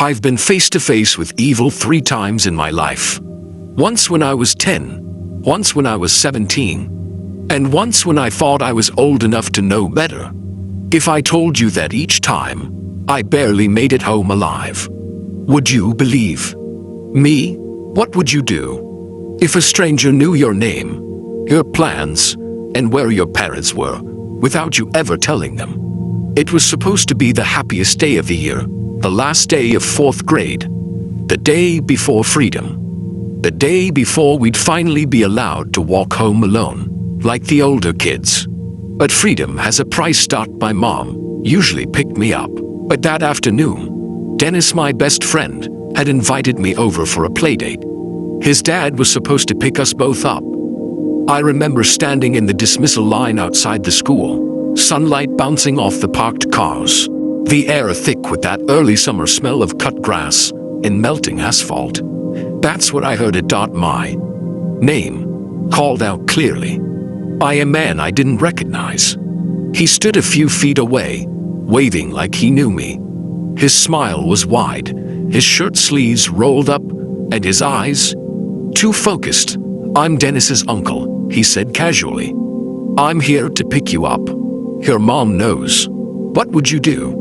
I've been face to face with evil 3 times in my life. Once when I was 10, once when I was 17, and once when I thought I was old enough to know better. If I told you that each time, I barely made it home alive, would you believe me? What would you do if a stranger knew your name, your plans, and where your parents were, without you ever telling them? It was supposed to be the happiest day of the year, the last day of 4th grade, the day before freedom, the day before we'd finally be allowed to walk home alone, like the older kids. But freedom has a price. My mom usually picked me up, but that afternoon, Dennis, my best friend, had invited me over for a playdate. His dad was supposed to pick us both up. I remember standing in the dismissal line outside the school, sunlight bouncing off the parked cars, the air thick with that early summer smell of cut grass and melting asphalt. That's what I heard. My name called out clearly by a man I didn't recognize. He stood a few feet away, waving like he knew me. His smile was wide, his shirt sleeves rolled up, and his eyes too focused. "I'm Dennis's uncle," he said casually. "I'm here to pick you up. Your mom knows." What would you do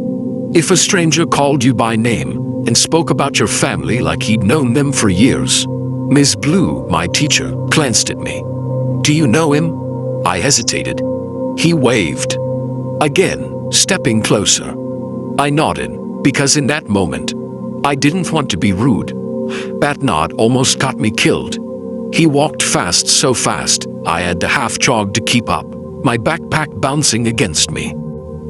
if a stranger called you by name and spoke about your family like he'd known them for years? Ms. Blue, my teacher, glanced at me. "Do you know him?" I hesitated. He waved. Again, stepping closer. I nodded, because in that moment, I didn't want to be rude. That nod almost got me killed. He walked fast, so fast, I had to half-jog to keep up, my backpack bouncing against me.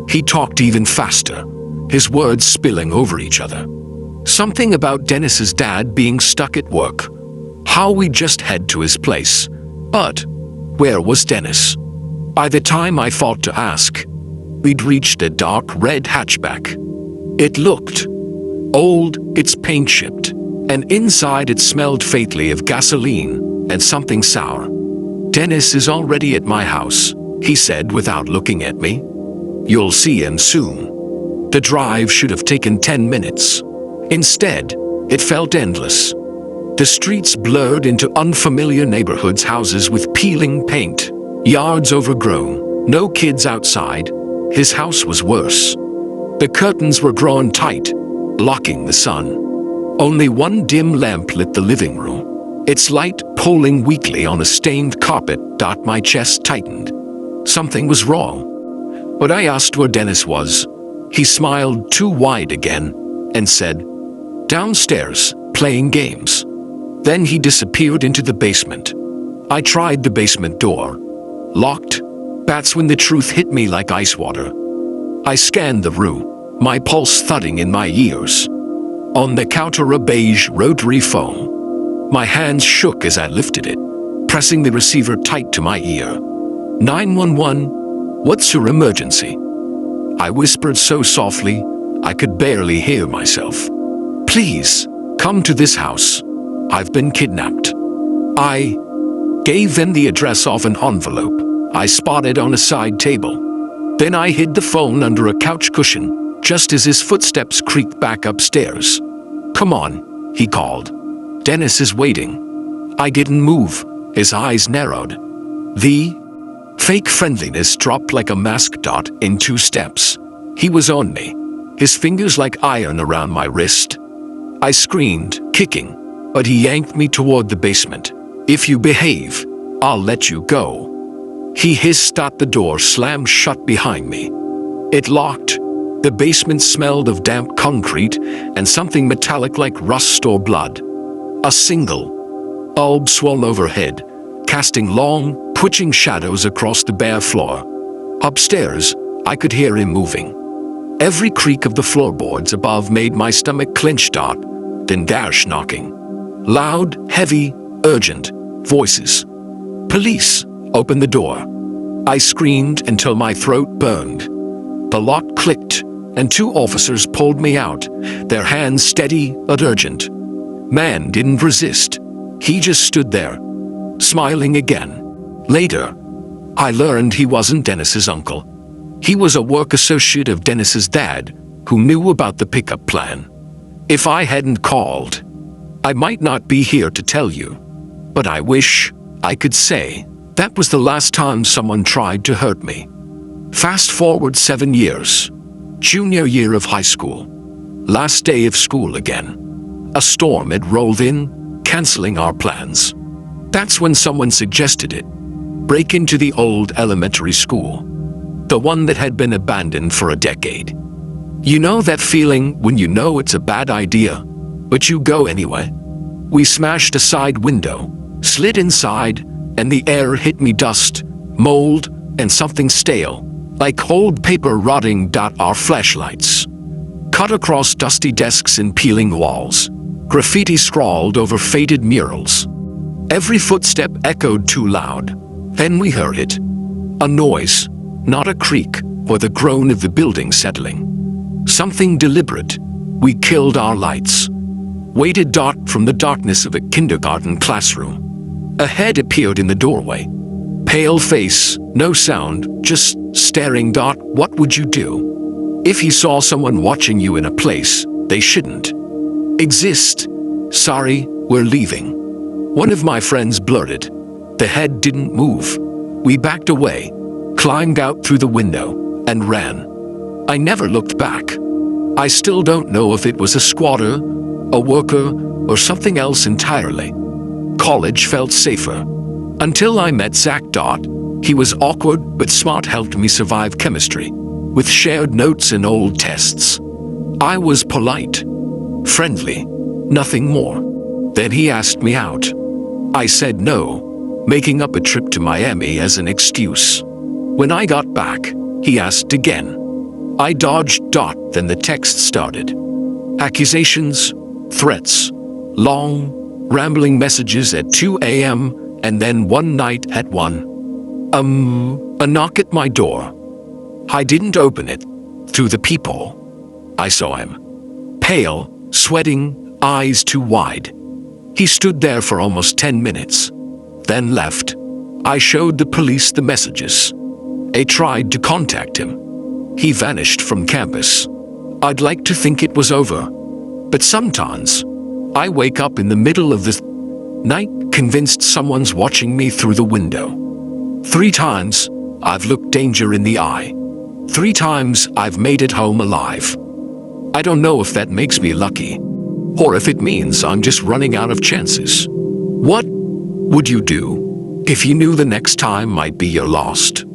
He talked even faster, his words spilling over each other. Something about Dennis's dad being stuck at work. How we'd just head to his place. But where was Dennis? By the time I thought to ask, we'd reached a dark red hatchback. It looked old, its paint chipped, and inside it smelled faintly of gasoline and something sour. "Dennis is already at my house," he said without looking at me. "You'll see him soon." The drive should have taken 10 minutes. Instead, it felt endless. The streets blurred into unfamiliar neighborhoods, houses with peeling paint, yards overgrown, no kids outside. His house was worse. The curtains were drawn tight, blocking the sun. Only one dim lamp lit the living room, its light pulling weakly on a stained carpet. My chest tightened. Something was wrong. But I asked where Dennis was. He smiled too wide again and said, "Downstairs, playing games." Then he disappeared into the basement. I tried the basement door. Locked. That's when the truth hit me like ice water. I scanned the room, my pulse thudding in my ears. On the counter, a beige rotary phone. My hands shook as I lifted it, pressing the receiver tight to my ear. 911, what's your emergency? I whispered so softly, I could barely hear myself. Please, come to this house. I've been kidnapped. I gave them the address of an envelope I spotted on a side table. Then I hid the phone under a couch cushion, just as his footsteps creaked back upstairs. Come on, he called. Dennis is waiting. I didn't move, his eyes narrowed. The fake friendliness dropped like a mask. In 2 steps. He was on me, his fingers like iron around my wrist. I screamed, kicking, but he yanked me toward the basement. If you behave, I'll let you go. He hissed. The door slammed shut behind me. It locked. The basement smelled of damp concrete and something metallic like rust or blood. A single bulb swung overhead, casting long, twitching shadows across the bare floor. Upstairs, I could hear him moving. Every creak of the floorboards above made my stomach clench. Then dash knocking. Loud, heavy, urgent voices. Police, open the door. I screamed until my throat burned. The lock clicked, and 2 officers pulled me out, their hands steady but urgent. Man didn't resist. He just stood there, smiling again. Later, I learned he wasn't Dennis's uncle. He was a work associate of Dennis's dad, who knew about the pickup plan. If I hadn't called, I might not be here to tell you. But I wish I could say that was the last time someone tried to hurt me. Fast forward 7 years. Junior year of high school. Last day of school again. A storm had rolled in, canceling our plans. That's when someone suggested it. Break into the old elementary school. The one that had been abandoned for a decade. You know that feeling when you know it's a bad idea, but you go anyway? We smashed a side window, slid inside, and the air hit me dust, mold, and something stale, like old paper rotting. Our flashlights cut across dusty desks and peeling walls. Graffiti scrawled over faded murals. Every footstep echoed too loud. Then we heard it. A noise, not a creak or the groan of the building settling. Something deliberate. We killed our lights. Waited. From the darkness of a kindergarten classroom. A head appeared in the doorway. Pale face, no sound, just staring. What would you do if you saw someone watching you in a place they shouldn't exist? Sorry, we're leaving. One of my friends blurted. The head didn't move. We backed away, climbed out through the window, and ran. I never looked back. I still don't know if it was a squatter, a worker, or something else entirely. College felt safer. Until I met Zach. He was awkward but smart, helped me survive chemistry, with shared notes and old tests. I was polite, friendly, nothing more. Then he asked me out. I said no, making up a trip to Miami as an excuse. When I got back, he asked again. I dodged. Then the text started. Accusations, threats, long, rambling messages at 2 a.m., and then one night at 1. A knock at my door. I didn't open it. Through the peephole, I saw him. Pale, sweating, eyes too wide. He stood there for almost 10 minutes, then left. I showed the police the messages. They tried to contact him. He vanished from campus. I'd like to think it was over, but sometimes I wake up in the middle of the night convinced someone's watching me through the window. 3 times I've looked danger in the eye. 3 times I've made it home alive. I don't know if that makes me lucky, or if it means I'm just running out of chances. What would you do if you knew the next time might be your last?